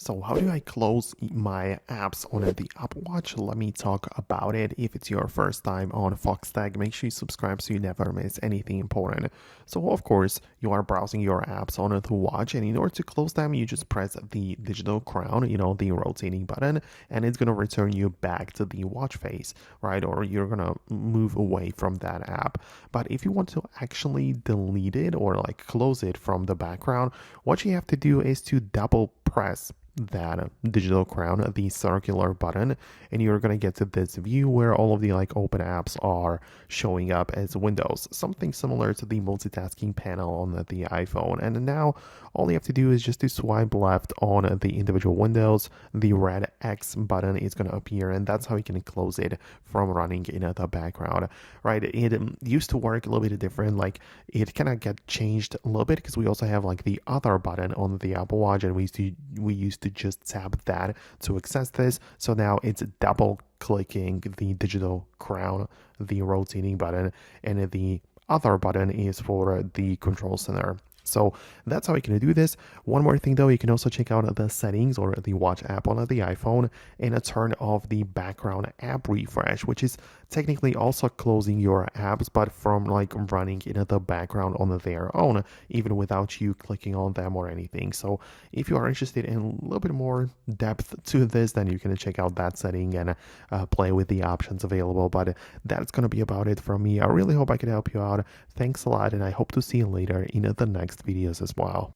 So how do I close my apps on the Apple Watch? Let me talk about it. If it's your first time on Foxtecc, make sure you subscribe so you never miss anything important. So of course, you are browsing your apps on the watch, and in order to close them, you just press the digital crown, the rotating button, and it's gonna return you back to the watch face, right? Or you're gonna move away from that app. But if you want to actually delete it or like close it from the background, what you have to do is to double press that digital crown, the circular button, and you're gonna get to this view where all of the like open apps are showing up as windows, something similar to the multitasking panel on the iPhone. And now all you have to do is just to swipe left on the individual windows. The red X button is gonna appear, and that's how you can close it from running in the background, right? It used to work a little bit different, like it kind of get changed a little bit because we also have like the other button on the Apple Watch, and we used to just tap that to access this. So now it's double clicking the digital crown, the rotating button, and the other button is for the control center. So that's how you can do this. One more thing though, you can also check out the settings or the watch app on the iPhone and turn off the background app refresh, which is technically also closing your apps, but from like running in the background on their own, even without you clicking on them or anything. So if you are interested in a little bit more depth to this, then you can check out that setting and play with the options available. But that's going to be about it from me. I really hope I could help you out. Thanks a lot, and I hope to see you later in the next videos as well.